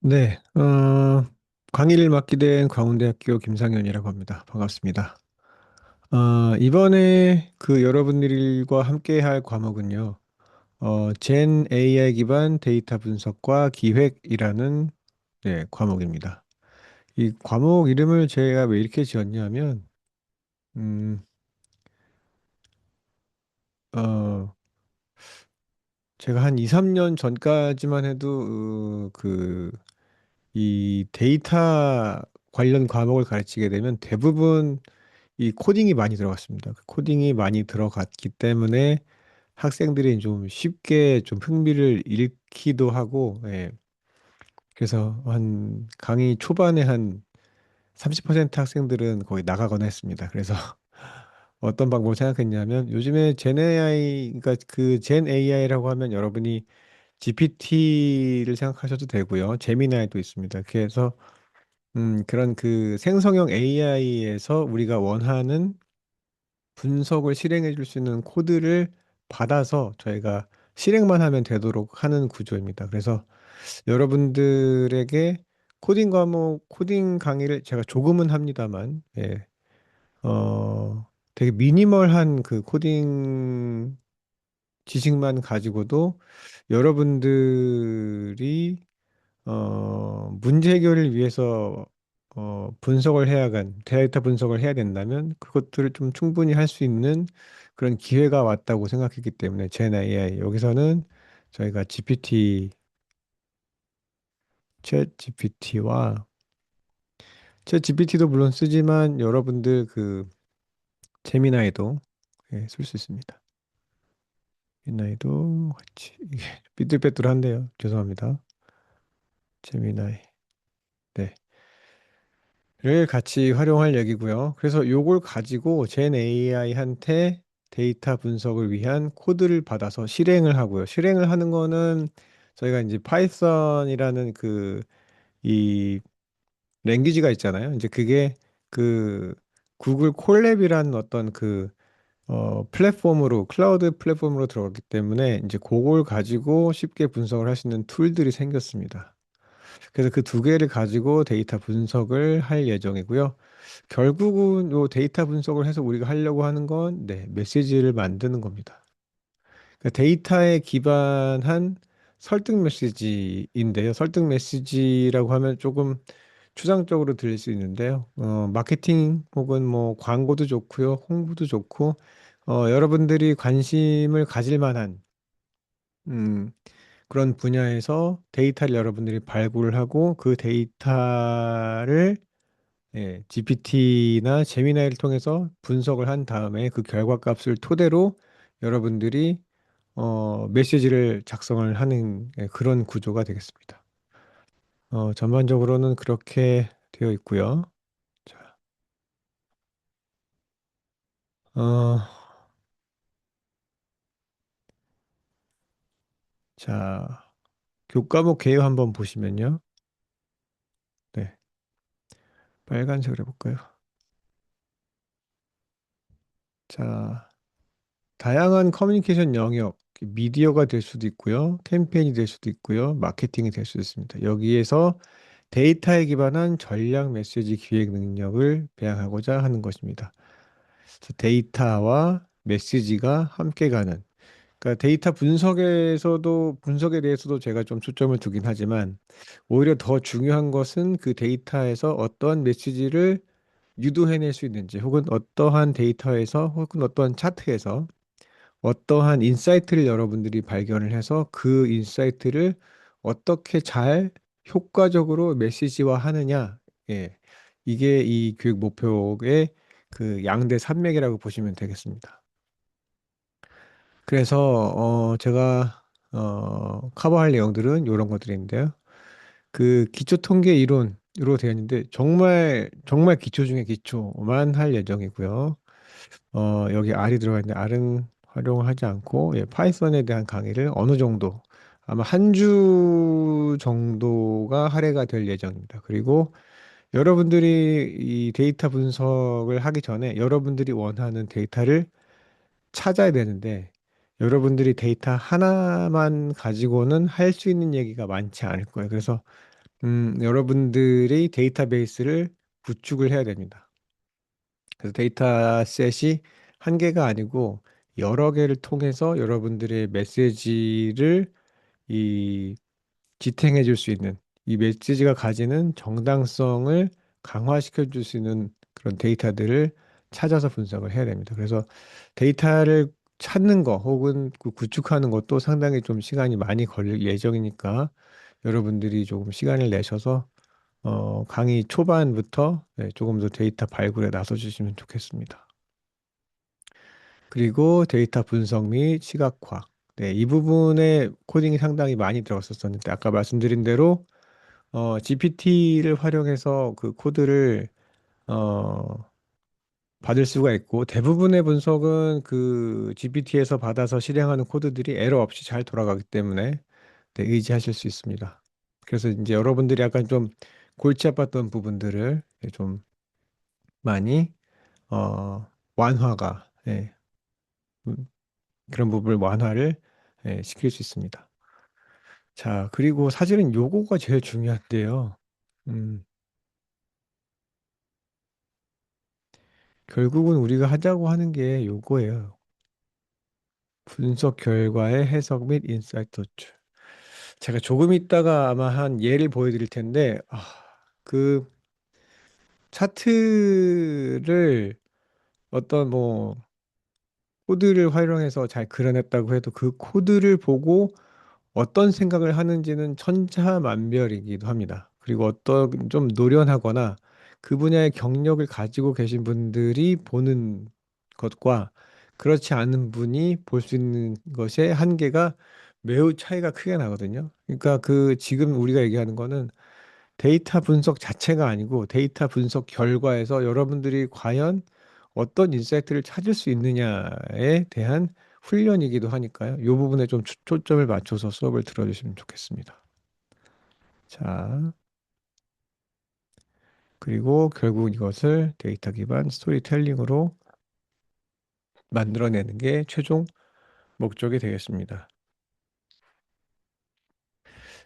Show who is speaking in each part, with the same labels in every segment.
Speaker 1: 네, 강의를 맡게 된 광운대학교 김상현이라고 합니다. 반갑습니다. 이번에 그 여러분들과 함께 할 과목은요, 젠 AI 기반 데이터 분석과 기획이라는 네, 과목입니다. 이 과목 이름을 제가 왜 이렇게 지었냐면, 음, 어, 제가 한 2, 3년 전까지만 해도, 이 데이터 관련 과목을 가르치게 되면 대부분 이 코딩이 많이 들어갔습니다. 그 코딩이 많이 들어갔기 때문에 학생들이 좀 쉽게 좀 흥미를 잃기도 하고, 예. 그래서 한 강의 초반에 한 30% 학생들은 거의 나가거나 했습니다. 그래서 어떤 방법을 생각했냐면 요즘에 젠 AI, 그러니까 그 젠 AI라고 하면 여러분이 GPT를 생각하셔도 되고요. 제미나이도 있습니다. 그래서 그런 그 생성형 AI에서 우리가 원하는 분석을 실행해 줄 수 있는 코드를 받아서 저희가 실행만 하면 되도록 하는 구조입니다. 그래서 여러분들에게 코딩 과목, 코딩 강의를 제가 조금은 합니다만, 예, 되게 미니멀한 그 코딩 지식만 가지고도 여러분들이 문제 해결을 위해서 분석을 데이터 분석을 해야 된다면 그것들을 좀 충분히 할 수 있는 그런 기회가 왔다고 생각했기 때문에 젠 AI 여기서는 저희가 챗 GPT와 챗 GPT도 물론 쓰지만 여러분들 그 제미나이도 예, 쓸 수 있습니다. 제미나이도 같이 이게 삐뚤빼뚤한데요. 죄송합니다. 제미나이. 네. 를 같이 활용할 얘기고요. 그래서 요걸 가지고 젠 AI한테 데이터 분석을 위한 코드를 받아서 실행을 하고요. 실행을 하는 거는 저희가 이제 파이썬이라는 그 이 랭귀지가 있잖아요. 이제 그게 그 구글 콜랩이라는 어떤 그 플랫폼으로 클라우드 플랫폼으로 들어갔기 때문에 이제 그걸 가지고 쉽게 분석을 할 수 있는 툴들이 생겼습니다. 그래서 그 두 개를 가지고 데이터 분석을 할 예정이고요. 결국은 요 데이터 분석을 해서 우리가 하려고 하는 건 네, 메시지를 만드는 겁니다. 그러니까 데이터에 기반한 설득 메시지인데요. 설득 메시지라고 하면 조금 추상적으로 들릴 수 있는데요. 마케팅 혹은 뭐 광고도 좋고요. 홍보도 좋고, 여러분들이 관심을 가질 만한, 음, 그런 분야에서 데이터를 여러분들이 발굴을 하고 그 데이터를 예, GPT나 제미나이를 통해서 분석을 한 다음에 그 결과값을 토대로 여러분들이 메시지를 작성을 하는 예, 그런 구조가 되겠습니다. 전반적으로는 그렇게 되어 있고요. 자, 어, 자, 교과목 개요 한번 보시면요. 네, 빨간색으로 해볼까요? 자, 다양한 커뮤니케이션 영역, 미디어가 될 수도 있고요. 캠페인이 될 수도 있고요. 마케팅이 될 수도 있습니다. 여기에서 데이터에 기반한 전략 메시지 기획 능력을 배양하고자 하는 것입니다. 그래서 데이터와 메시지가 함께 가는. 그러니까 데이터 분석에 대해서도 제가 좀 초점을 두긴 하지만 오히려 더 중요한 것은 그 데이터에서 어떤 메시지를 유도해낼 수 있는지 혹은 어떠한 데이터에서 혹은 어떠한 차트에서 어떠한 인사이트를 여러분들이 발견을 해서 그 인사이트를 어떻게 잘 효과적으로 메시지화 하느냐. 예. 이게 이 교육 목표의 그 양대 산맥이라고 보시면 되겠습니다. 그래서 제가 커버할 내용들은 이런 것들인데요. 그 기초 통계 이론으로 되어 있는데 정말 정말 기초 중에 기초만 할 예정이고요. 여기 R이 들어가 있는데 R은 활용하지 않고 예, 파이썬에 대한 강의를 어느 정도 아마 한 주 정도가 할애가 될 예정입니다. 그리고 여러분들이 이 데이터 분석을 하기 전에 여러분들이 원하는 데이터를 찾아야 되는데 여러분들이 데이터 하나만 가지고는 할 수 있는 얘기가 많지 않을 거예요. 그래서 여러분들의 데이터베이스를 구축을 해야 됩니다. 그래서 데이터셋이 한 개가 아니고 여러 개를 통해서 여러분들의 메시지를 이 지탱해 줄 수 있는 이 메시지가 가지는 정당성을 강화시켜 줄 수 있는 그런 데이터들을 찾아서 분석을 해야 됩니다. 그래서 데이터를 찾는 거 혹은 그 구축하는 것도 상당히 좀 시간이 많이 걸릴 예정이니까 여러분들이 조금 시간을 내셔서 강의 초반부터 네, 조금 더 데이터 발굴에 나서 주시면 좋겠습니다. 그리고 데이터 분석 및 시각화. 네, 이 부분에 코딩이 상당히 많이 들어갔었는데 아까 말씀드린 대로 GPT를 활용해서 그 코드를 어, 받을 수가 있고 대부분의 분석은 그 GPT에서 받아서 실행하는 코드들이 에러 없이 잘 돌아가기 때문에 네, 의지하실 수 있습니다. 그래서 이제 여러분들이 약간 좀 골치 아팠던 부분들을 좀 많이 완화가 음, 그런 부분을 완화를 시킬 수 있습니다. 자, 그리고 사실은 요거가 제일 중요한데요. 음, 결국은 우리가 하자고 하는 게 요거예요. 분석 결과의 해석 및 인사이트 도출. 제가 조금 있다가 아마 한 예를 보여드릴 텐데, 그 차트를 어떤 뭐 코드를 활용해서 잘 그려냈다고 해도 그 코드를 보고 어떤 생각을 하는지는 천차만별이기도 합니다. 그리고 어떤 좀 노련하거나 그 분야의 경력을 가지고 계신 분들이 보는 것과 그렇지 않은 분이 볼 수 있는 것의 한계가 매우 차이가 크게 나거든요. 그러니까 그 지금 우리가 얘기하는 거는 데이터 분석 자체가 아니고 데이터 분석 결과에서 여러분들이 과연 어떤 인사이트를 찾을 수 있느냐에 대한 훈련이기도 하니까요. 이 부분에 좀 초점을 맞춰서 수업을 들어주시면 좋겠습니다. 자, 그리고 결국 이것을 데이터 기반 스토리텔링으로 만들어내는 게 최종 목적이 되겠습니다.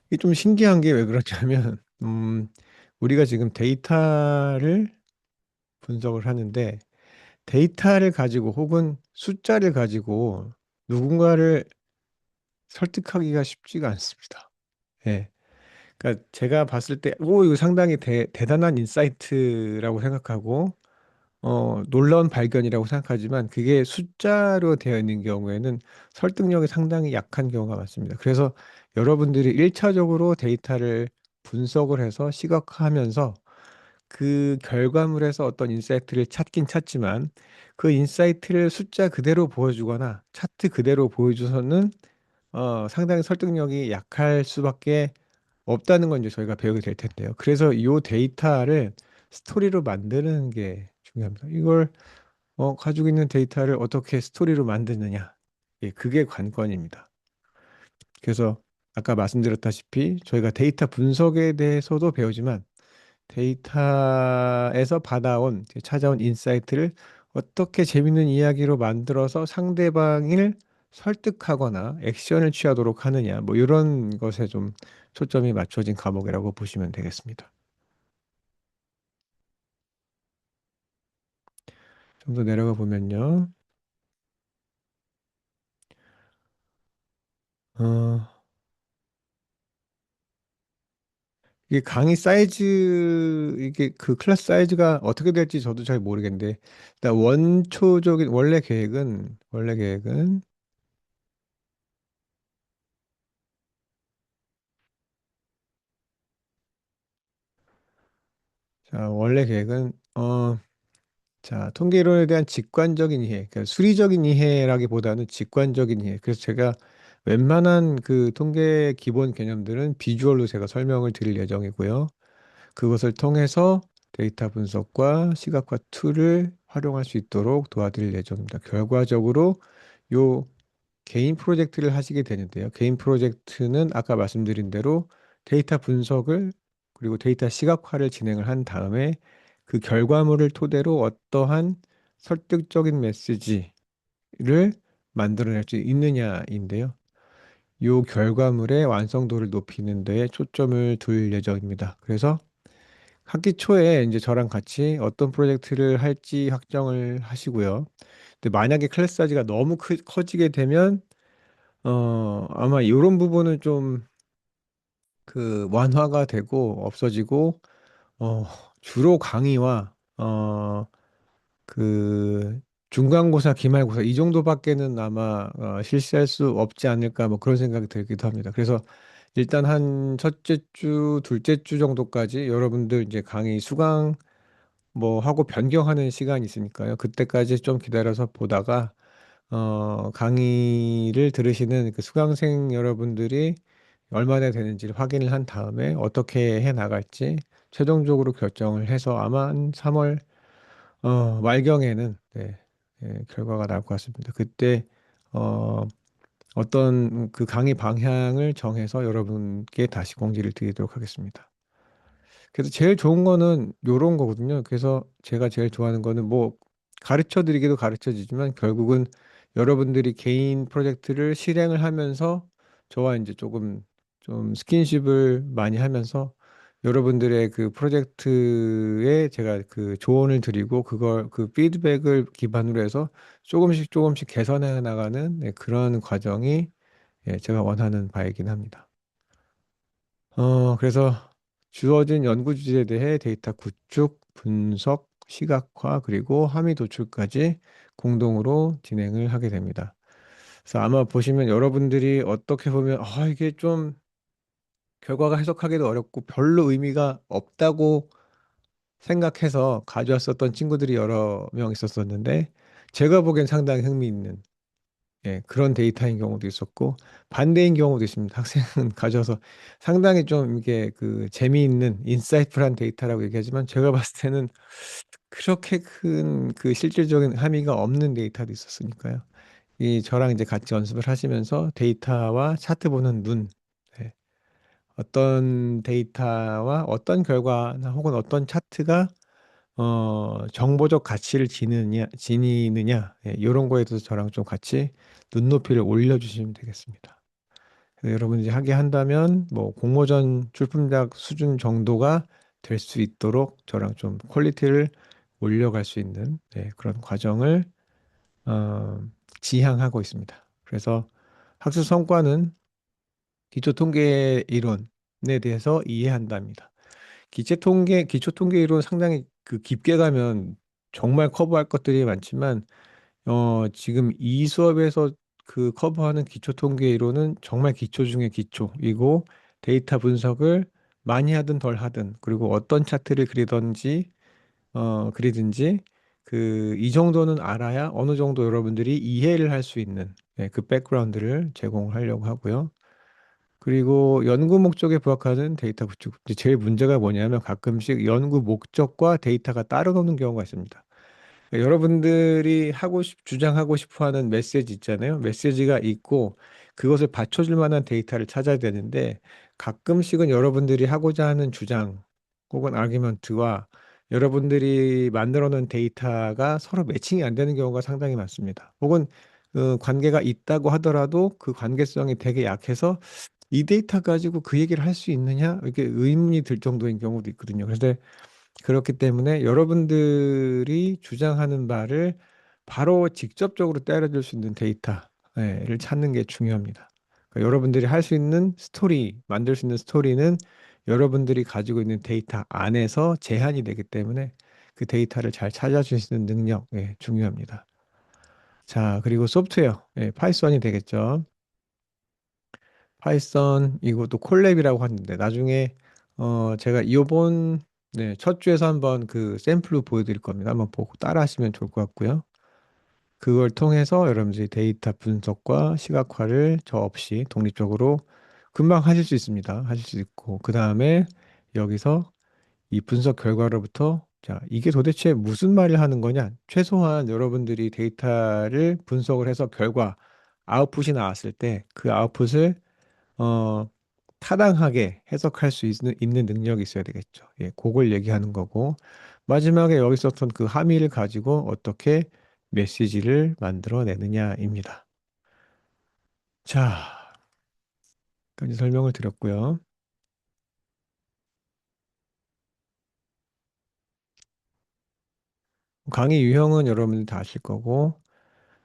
Speaker 1: 이게 좀 신기한 게 왜 그러냐면, 우리가 지금 데이터를 분석을 하는데 데이터를 가지고 혹은 숫자를 가지고 누군가를 설득하기가 쉽지가 않습니다. 예. 그러니까 제가 봤을 때, 이거 상당히 대단한 인사이트라고 생각하고, 놀라운 발견이라고 생각하지만, 그게 숫자로 되어 있는 경우에는 설득력이 상당히 약한 경우가 많습니다. 그래서 여러분들이 1차적으로 데이터를 분석을 해서 시각화하면서 그 결과물에서 어떤 인사이트를 찾긴 찾지만, 그 인사이트를 숫자 그대로 보여주거나 차트 그대로 보여줘서는 상당히 설득력이 약할 수밖에 없다는 건 이제 저희가 배우게 될 텐데요. 그래서 이 데이터를 스토리로 만드는 게 중요합니다. 이걸 가지고 있는 데이터를 어떻게 스토리로 만드느냐. 예, 그게 관건입니다. 그래서 아까 말씀드렸다시피 저희가 데이터 분석에 대해서도 배우지만 데이터에서 찾아온 인사이트를 어떻게 재밌는 이야기로 만들어서 상대방을 설득하거나 액션을 취하도록 하느냐, 뭐 이런 것에 좀 초점이 맞춰진 과목이라고 보시면 되겠습니다. 좀 더 내려가 보면요. 어, 이게 강의 사이즈, 이게 그 클래스 사이즈가 어떻게 될지 저도 잘 모르겠는데, 일단 원래 계획은, 자, 원래 계획은, 자, 통계 이론에 대한 직관적인 이해, 그러니까 수리적인 이해라기보다는 직관적인 이해. 그래서 제가 웬만한 그 통계 기본 개념들은 비주얼로 제가 설명을 드릴 예정이고요. 그것을 통해서 데이터 분석과 시각화 툴을 활용할 수 있도록 도와드릴 예정입니다. 결과적으로 요 개인 프로젝트를 하시게 되는데요. 개인 프로젝트는 아까 말씀드린 대로 데이터 분석을 그리고 데이터 시각화를 진행을 한 다음에 그 결과물을 토대로 어떠한 설득적인 메시지를 만들어낼 수 있느냐인데요. 요 결과물의 완성도를 높이는 데에 초점을 둘 예정입니다. 그래서 학기 초에 이제 저랑 같이 어떤 프로젝트를 할지 확정을 하시고요. 근데 만약에 클래스 사이즈가 너무 커지게 되면 아마 이런 부분은 좀 그 완화가 되고 없어지고 어 주로 강의와 그 중간고사, 기말고사 이 정도밖에는 아마 실시할 수 없지 않을까 뭐 그런 생각이 들기도 합니다. 그래서 일단 한 첫째 주, 둘째 주 정도까지 여러분들 이제 강의 수강 뭐 하고 변경하는 시간이 있으니까요. 그때까지 좀 기다려서 보다가 강의를 들으시는 그 수강생 여러분들이 얼마나 되는지를 확인을 한 다음에 어떻게 해 나갈지 최종적으로 결정을 해서 아마 한 3월 말경에는 네, 예, 결과가 나올 것 같습니다. 그때 어, 어떤 그 강의 방향을 정해서 여러분께 다시 공지를 드리도록 하겠습니다. 그래서 제일 좋은 거는 요런 거거든요. 그래서 제가 제일 좋아하는 거는 뭐 가르쳐 드리기도 가르쳐 주지만 결국은 여러분들이 개인 프로젝트를 실행을 하면서 저와 이제 조금 좀 스킨십을 많이 하면서 여러분들의 그 프로젝트에 제가 그 조언을 드리고 그걸 그 피드백을 기반으로 해서 조금씩 조금씩 개선해 나가는 네, 그런 과정이 예, 제가 원하는 바이긴 합니다. 그래서 주어진 연구 주제에 대해 데이터 구축, 분석, 시각화, 그리고 함의 도출까지 공동으로 진행을 하게 됩니다. 그래서 아마 보시면 여러분들이 어떻게 보면 이게 좀 결과가 해석하기도 어렵고 별로 의미가 없다고 생각해서 가져왔었던 친구들이 여러 명 있었었는데 제가 보기엔 상당히 흥미있는 예, 그런 데이터인 경우도 있었고 반대인 경우도 있습니다. 학생은 가져서 상당히 좀 이게 그 재미있는 인사이트풀한 데이터라고 얘기하지만 제가 봤을 때는 그렇게 큰 그 실질적인 함의가 없는 데이터도 있었으니까요. 이 저랑 이제 같이 연습을 하시면서 데이터와 차트 보는 눈, 네, 어떤 데이터와 어떤 결과나 혹은 어떤 차트가 정보적 가치를 지니느냐, 예, 이런 거에 대해서 저랑 좀 같이 눈높이를 올려주시면 되겠습니다. 그래서 여러분 이제 하게 한다면 뭐 공모전 출품작 수준 정도가 될 수 있도록 저랑 좀 퀄리티를 올려갈 수 있는 네, 그런 과정을 어, 지향하고 있습니다. 그래서 학습 성과는 기초 통계 이론에 대해서 이해한답니다. 기초 통계 이론 상당히 그 깊게 가면 정말 커버할 것들이 많지만 지금 이 수업에서 그 커버하는 기초 통계 이론은 정말 기초 중에 기초이고 데이터 분석을 많이 하든 덜 하든 그리고 어떤 차트를 그리든지 그 이 정도는 알아야 어느 정도 여러분들이 이해를 할 수 있는 네, 그 백그라운드를 제공하려고 하고요. 그리고 연구 목적에 부합하는 데이터 구축. 이제 제일 문제가 뭐냐면 가끔씩 연구 목적과 데이터가 따로 노는 경우가 있습니다. 그러니까 여러분들이 주장하고 싶어 하는 메시지 있잖아요. 메시지가 있고 그것을 받쳐줄 만한 데이터를 찾아야 되는데 가끔씩은 여러분들이 하고자 하는 주장 혹은 아르기먼트와 여러분들이 만들어 놓은 데이터가 서로 매칭이 안 되는 경우가 상당히 많습니다. 혹은 그 관계가 있다고 하더라도 그 관계성이 되게 약해서 이 데이터 가지고 그 얘기를 할 수 있느냐? 이렇게 의문이 들 정도인 경우도 있거든요. 그래서 그렇기 때문에 여러분들이 주장하는 바를 바로 직접적으로 때려줄 수 있는 데이터를 찾는 게 중요합니다. 그러니까 여러분들이 할 수 있는 만들 수 있는 스토리는 여러분들이 가지고 있는 데이터 안에서 제한이 되기 때문에 그 데이터를 잘 찾아주시는 능력, 예, 중요합니다. 자, 그리고 소프트웨어, 예, 파이썬이 되겠죠. 파이썬 이것도 콜랩이라고 하는데 나중에 제가 이번 네, 첫 주에서 한번 그 샘플로 보여드릴 겁니다. 한번 보고 따라 하시면 좋을 것 같고요. 그걸 통해서 여러분들이 데이터 분석과 시각화를 저 없이 독립적으로 금방 하실 수 있습니다. 하실 수 있고 그 다음에 여기서 이 분석 결과로부터 자, 이게 도대체 무슨 말을 하는 거냐? 최소한 여러분들이 데이터를 분석을 해서 결과 아웃풋이 나왔을 때 그 아웃풋을 어, 타당하게 해석할 수 있는 능력이 있어야 되겠죠. 예, 그걸 얘기하는 거고, 마지막에 여기 썼던 그 함의를 가지고 어떻게 메시지를 만들어내느냐입니다. 자, 까지 설명을 드렸고요. 강의 유형은 여러분들 다 아실 거고,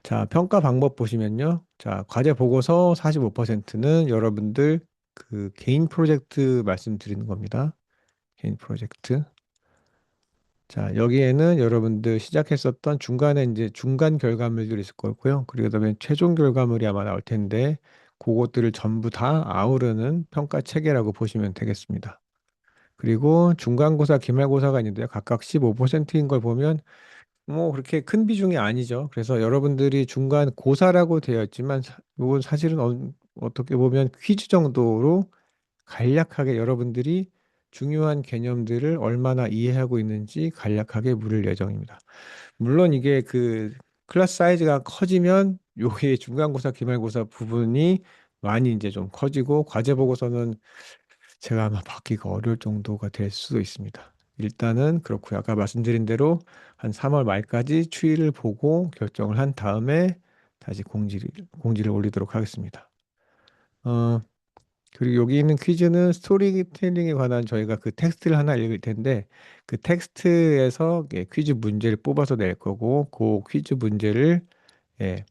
Speaker 1: 자, 평가 방법 보시면요. 자, 과제 보고서 45%는 여러분들 그 개인 프로젝트 말씀드리는 겁니다. 개인 프로젝트. 자, 여기에는 여러분들 시작했었던 중간에 이제 중간 결과물들이 있을 거고요. 그리고 그다음에 최종 결과물이 아마 나올 텐데, 그것들을 전부 다 아우르는 평가 체계라고 보시면 되겠습니다. 그리고 중간고사, 기말고사가 있는데요. 각각 15%인 걸 보면 뭐 그렇게 큰 비중이 아니죠. 그래서 여러분들이 중간 고사라고 되어 있지만 이건 사실은 어떻게 보면 퀴즈 정도로 간략하게 여러분들이 중요한 개념들을 얼마나 이해하고 있는지 간략하게 물을 예정입니다. 물론 이게 그 클래스 사이즈가 커지면 요게 중간고사, 기말고사 부분이 많이 이제 좀 커지고 과제 보고서는 제가 아마 받기가 어려울 정도가 될 수도 있습니다. 일단은 그렇고요. 아까 말씀드린 대로 한 3월 말까지 추이를 보고 결정을 한 다음에 다시 공지를 올리도록 하겠습니다. 어, 그리고 여기 있는 퀴즈는 스토리텔링에 관한 저희가 그 텍스트를 하나 읽을 텐데 그 텍스트에서 퀴즈 문제를 뽑아서 낼 거고 그 퀴즈 문제를 예,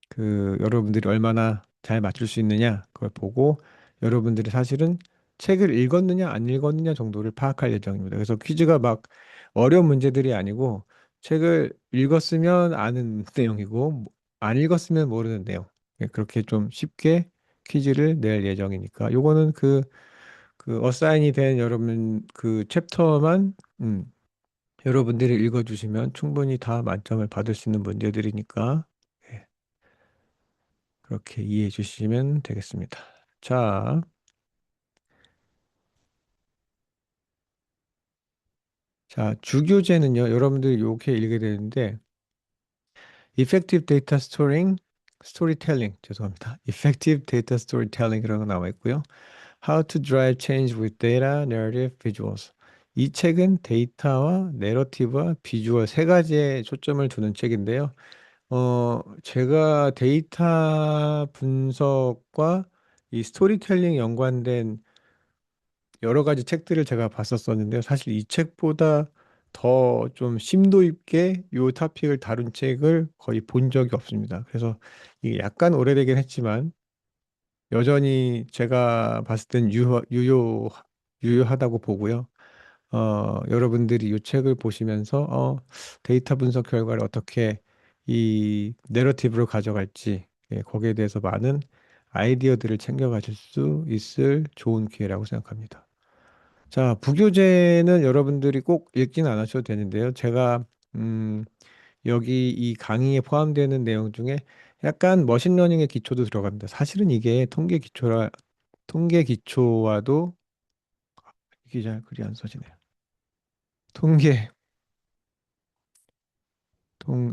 Speaker 1: 그 여러분들이 얼마나 잘 맞출 수 있느냐 그걸 보고 여러분들이 사실은 책을 읽었느냐 안 읽었느냐 정도를 파악할 예정입니다. 그래서 퀴즈가 막 어려운 문제들이 아니고 책을 읽었으면 아는 내용이고 안 읽었으면 모르는 내용. 예, 그렇게 좀 쉽게 퀴즈를 낼 예정이니까 요거는 그 어사인이 된 여러분 그 챕터만 여러분들이 읽어주시면 충분히 다 만점을 받을 수 있는 문제들이니까 예, 그렇게 이해해 주시면 되겠습니다. 자, 주교재는요, 여러분들이 이렇게 읽게 되는데, Effective Data Storing, Storytelling, 죄송합니다. Effective Data Storytelling이라고 나와 있고요. How to Drive Change with Data, Narrative, Visuals. 이 책은 데이터와 내러티브와 비주얼 세 가지에 초점을 두는 책인데요. 제가 데이터 분석과 이 스토리텔링 연관된 여러 가지 책들을 제가 봤었었는데요. 사실 이 책보다 더 좀 심도 있게 이 토픽을 다룬 책을 거의 본 적이 없습니다. 그래서 이게 약간 오래되긴 했지만 여전히 제가 봤을 땐 유효하다고 보고요. 여러분들이 이 책을 보시면서 데이터 분석 결과를 어떻게 이 내러티브로 가져갈지 거기에 대해서 많은 아이디어들을 챙겨가실 수 있을 좋은 기회라고 생각합니다. 자, 부교재는 여러분들이 꼭 읽지는 않으셔도 되는데요. 제가 음, 여기 이 강의에 포함되는 내용 중에 약간 머신러닝의 기초도 들어갑니다. 사실은 이게 통계 기초와도 이게 잘 글이 안 써지네요. 통계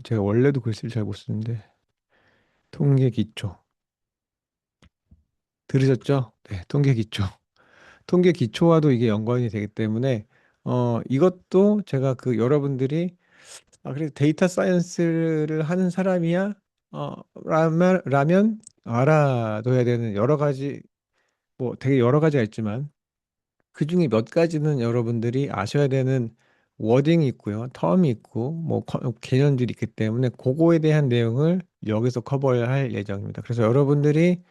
Speaker 1: 제가 원래도 글씨를 잘 못 쓰는데 통계 기초 들으셨죠? 네, 통계 기초. 통계 기초와도 이게 연관이 되기 때문에 이것도 제가 그 여러분들이 그래 데이터 사이언스를 하는 사람이야? 라면 알아둬야 되는 여러 가지 뭐 되게 여러 가지가 있지만 그 중에 몇 가지는 여러분들이 아셔야 되는 워딩이 있고요, 텀이 있고 뭐 개념들이 있기 때문에 그거에 대한 내용을 여기서 커버할 예정입니다. 그래서 여러분들이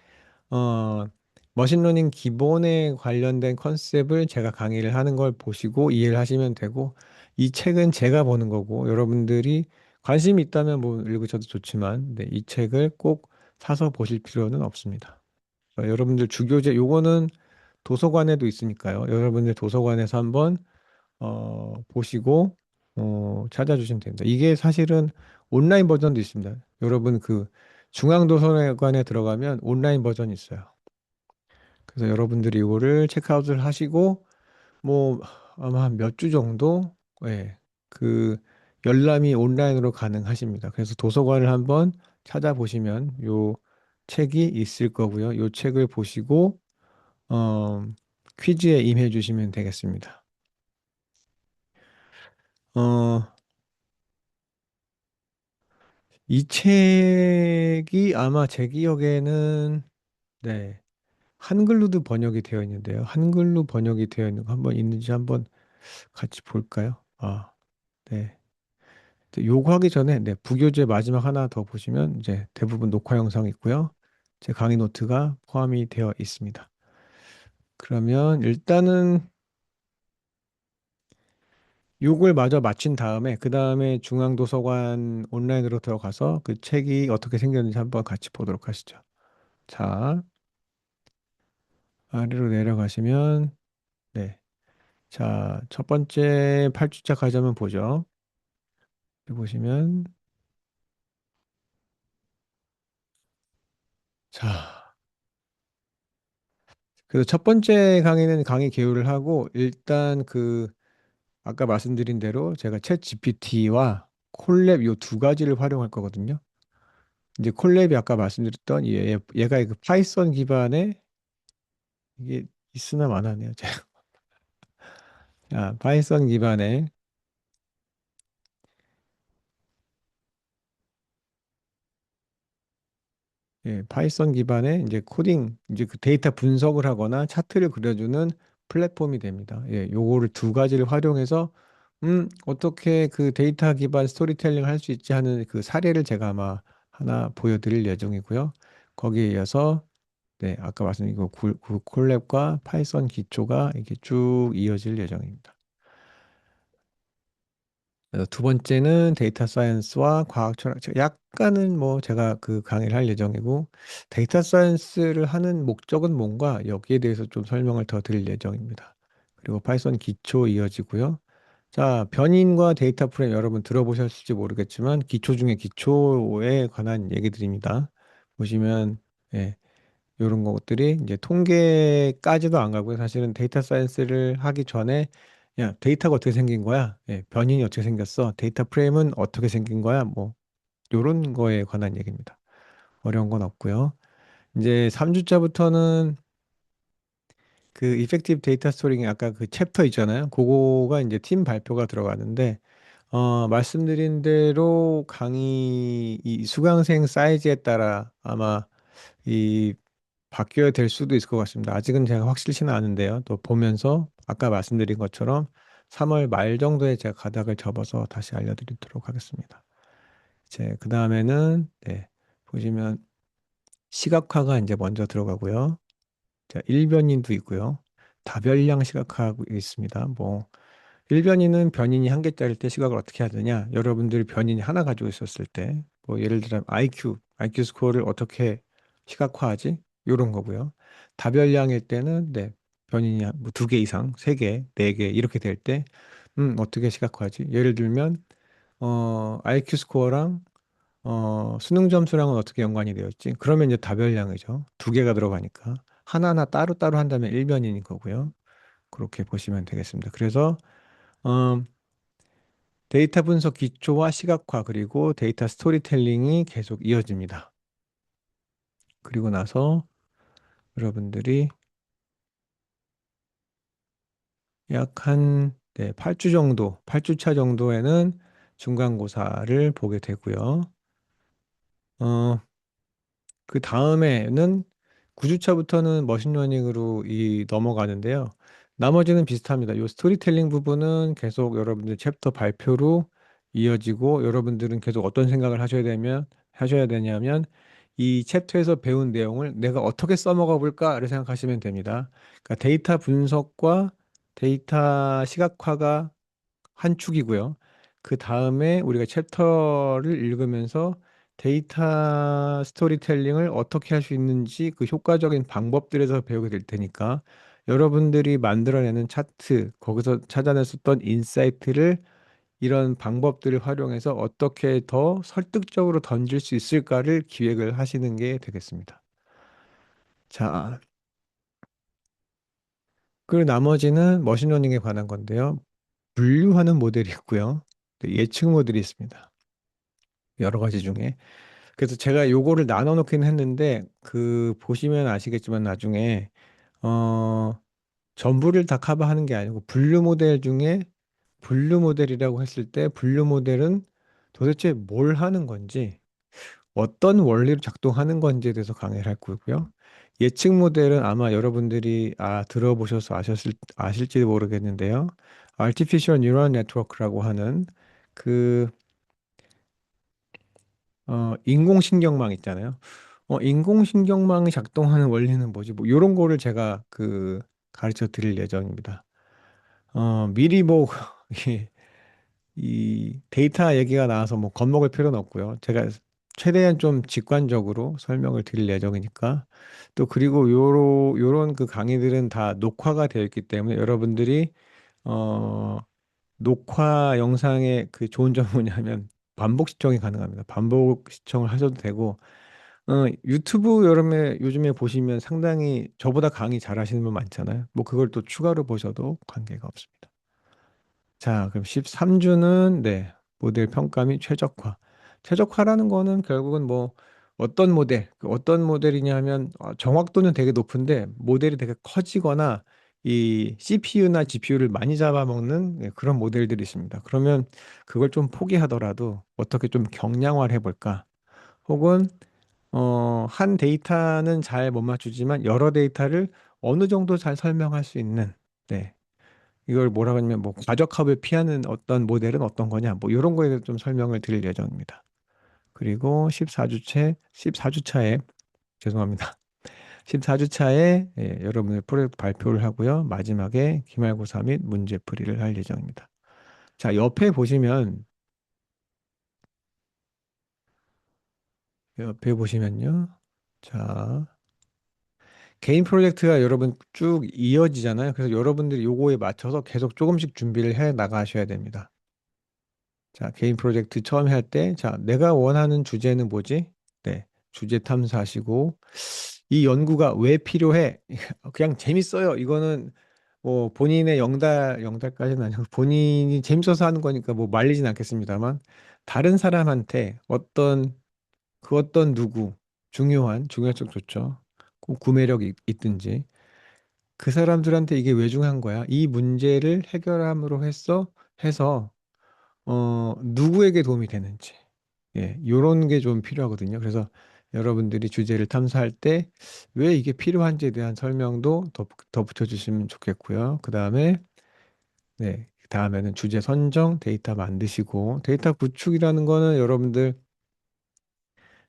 Speaker 1: 어, 머신러닝 기본에 관련된 컨셉을 제가 강의를 하는 걸 보시고 이해를 하시면 되고, 이 책은 제가 보는 거고, 여러분들이 관심이 있다면 뭐 읽으셔도 좋지만, 네, 이 책을 꼭 사서 보실 필요는 없습니다. 여러분들 주교재, 요거는 도서관에도 있으니까요. 여러분들 도서관에서 한번, 보시고, 찾아주시면 됩니다. 이게 사실은 온라인 버전도 있습니다. 여러분 그 중앙도서관에 들어가면 온라인 버전이 있어요. 그래서 여러분들이 이거를 체크아웃을 하시고 뭐 아마 한 몇 주 정도 예, 그 열람이 온라인으로 가능하십니다. 그래서 도서관을 한번 찾아보시면 요 책이 있을 거고요. 요 책을 보시고 어, 퀴즈에 임해 주시면 되겠습니다. 어, 이 책이 아마 제 기억에는 네. 한글로도 번역이 되어 있는데요. 한글로 번역이 되어 있는 거 한번 있는지 한번 같이 볼까요? 아, 네. 요거 하기 전에 네, 부교재 마지막 하나 더 보시면 이제 대부분 녹화 영상이 있고요. 제 강의 노트가 포함이 되어 있습니다. 그러면 일단은 요걸 마저 마친 다음에 그 다음에 중앙도서관 온라인으로 들어가서 그 책이 어떻게 생겼는지 한번 같이 보도록 하시죠. 자, 아래로 내려가시면 네. 자, 첫 번째 8주차 가자면 보죠. 여기 보시면 자, 그래서 첫 번째 강의는 강의 개요를 하고 일단 그 아까 말씀드린 대로 제가 챗 GPT와 콜랩 요 두 가지를 활용할 거거든요. 이제 콜랩이 아까 말씀드렸던 얘가 그 파이썬 기반의 이게 있으나 마나네요. 제가. 아, 파이썬 기반의 파이썬 기반의 이제 코딩 이제 그 데이터 분석을 하거나 차트를 그려주는 플랫폼이 됩니다. 요거를 두 가지를 활용해서 어떻게 그 데이터 기반 스토리텔링 할 수 있지 하는 그 사례를 제가 아마 하나 보여드릴 예정이고요. 거기에 이어서 네, 아까 말씀드린 그 콜랩과 파이썬 기초가 이렇게 쭉 이어질 예정입니다. 그래서 두 번째는 데이터 사이언스와 과학 철학. 약간은 뭐 제가 그 강의를 할 예정이고 데이터 사이언스를 하는 목적은 뭔가 여기에 대해서 좀 설명을 더 드릴 예정입니다. 그리고 파이썬 기초 이어지고요. 자, 변인과 데이터 프레임 여러분 들어보셨을지 모르겠지만 기초 중에 기초에 관한 얘기들입니다. 보시면 예, 이런 것들이 이제 통계까지도 안 가고요. 사실은 데이터 사이언스를 하기 전에 야, 데이터가 어떻게 생긴 거야? 변인이 어떻게 생겼어? 데이터 프레임은 어떻게 생긴 거야? 뭐 요런 거에 관한 얘기입니다. 어려운 건 없고요. 이제 3주차부터는 그 이펙티브 데이터 스토링 아까 그 챕터 있잖아요. 그거가 이제 팀 발표가 들어가는데 말씀드린 대로 강의 이 수강생 사이즈에 따라 아마 이 바뀌어야 될 수도 있을 것 같습니다. 아직은 제가 확실치는 않은데요. 또 보면서 아까 말씀드린 것처럼 3월 말 정도에 제가 가닥을 접어서 다시 알려드리도록 하겠습니다. 이제 그 다음에는 네, 보시면 시각화가 이제 먼저 들어가고요. 자, 일변인도 있고요. 다별량 시각화하고 있습니다. 뭐 일변인은 변인이 한 개짜리일 때 시각을 어떻게 하느냐? 여러분들이 변인이 하나 가지고 있었을 때, 뭐 예를 들어 IQ 스코어를 어떻게 시각화하지? 이런 거고요. 다별량일 때는 네, 변인이 뭐두 개 이상, 세 개, 네 개 이렇게 될 때, 어떻게 시각화하지? 예를 들면 IQ 스코어랑 수능 점수랑은 어떻게 연관이 되어 있지? 그러면 이제 다별량이죠. 두 개가 들어가니까 하나하나 따로따로 한다면 일변인인 거고요. 그렇게 보시면 되겠습니다. 그래서 음, 데이터 분석 기초와 시각화 그리고 데이터 스토리텔링이 계속 이어집니다. 그리고 나서 여러분들이 약 한 8주 정도, 8주차 정도에는 중간고사를 보게 되고요. 어, 그 다음에는 9주차부터는 머신러닝으로 넘어가는데요. 나머지는 비슷합니다. 이 스토리텔링 부분은 계속 여러분들 챕터 발표로 이어지고 여러분들은 계속 어떤 생각을 하셔야 되냐면 이 챕터에서 배운 내용을 내가 어떻게 써먹어 볼까를 생각하시면 됩니다. 그러니까 데이터 분석과 데이터 시각화가 한 축이고요. 그 다음에 우리가 챕터를 읽으면서 데이터 스토리텔링을 어떻게 할 수 있는지 그 효과적인 방법들에서 배우게 될 테니까 여러분들이 만들어내는 차트, 거기서 찾아냈었던 인사이트를 이런 방법들을 활용해서 어떻게 더 설득적으로 던질 수 있을까를 기획을 하시는 게 되겠습니다. 자, 그 나머지는 머신러닝에 관한 건데요. 분류하는 모델이 있고요. 또 예측 모델이 있습니다. 여러 가지 중에. 그래서 제가 요거를 나눠 놓긴 했는데 그 보시면 아시겠지만 나중에 어 전부를 다 커버하는 게 아니고 분류 모델 중에 분류 모델이라고 했을 때 분류 모델은 도대체 뭘 하는 건지 어떤 원리로 작동하는 건지에 대해서 강의를 할 거고요. 예측 모델은 아마 여러분들이 들어보셔서 아실지 모르겠는데요. Artificial Neural Network라고 하는 그 인공신경망 있잖아요. 인공신경망이 작동하는 원리는 뭐지? 뭐 이런 거를 제가 가르쳐 드릴 예정입니다. 미리 뭐 이 데이터 얘기가 나와서 뭐 겁먹을 필요는 없고요. 제가 최대한 좀 직관적으로 설명을 드릴 예정이니까 또 그리고 요런 그 강의들은 다 녹화가 되어 있기 때문에 여러분들이 어 녹화 영상의 그 좋은 점은 뭐냐면 반복 시청이 가능합니다. 반복 시청을 하셔도 되고 유튜브 여름에 요즘에 보시면 상당히 저보다 강의 잘하시는 분 많잖아요. 뭐 그걸 또 추가로 보셔도 관계가 없습니다. 자, 그럼 13주는 네, 모델 평가 및 최적화. 최적화라는 거는 결국은 뭐 어떤 모델이냐 하면 정확도는 되게 높은데 모델이 되게 커지거나 이 CPU나 GPU를 많이 잡아먹는 그런 모델들이 있습니다. 그러면 그걸 좀 포기하더라도 어떻게 좀 경량화를 해볼까? 혹은 한 데이터는 잘 못 맞추지만 여러 데이터를 어느 정도 잘 설명할 수 있는 네, 이걸 뭐라고 하냐면 뭐 과적합을 피하는 어떤 모델은 어떤 거냐 뭐 이런 거에 대해서 좀 설명을 드릴 예정입니다. 그리고 14주차에 죄송합니다. 14주차에 여러분의 프로젝트 발표를 하고요. 마지막에 기말고사 및 문제풀이를 할 예정입니다. 자, 옆에 보시면요. 자, 개인 프로젝트가 여러분 쭉 이어지잖아요. 그래서 여러분들이 요거에 맞춰서 계속 조금씩 준비를 해 나가셔야 됩니다. 자, 개인 프로젝트 처음 할 때, 자, 내가 원하는 주제는 뭐지? 네, 주제 탐사하시고, 이 연구가 왜 필요해? 그냥 재밌어요. 이거는 뭐 본인의 영달까지는 아니고 본인이 재밌어서 하는 거니까 뭐 말리진 않겠습니다만, 다른 사람한테 어떤 누구, 중요성 좋죠. 구매력이 있든지, 그 사람들한테 이게 왜 중요한 거야? 이 문제를 해결함으로 해서 누구에게 도움이 되는지. 예, 요런 게 좀 필요하거든요. 그래서 여러분들이 주제를 탐사할 때 왜 이게 필요한지에 대한 설명도 덧붙여 주시면 좋겠고요. 그다음에는 주제 선정, 데이터 만드시고, 데이터 구축이라는 거는 여러분들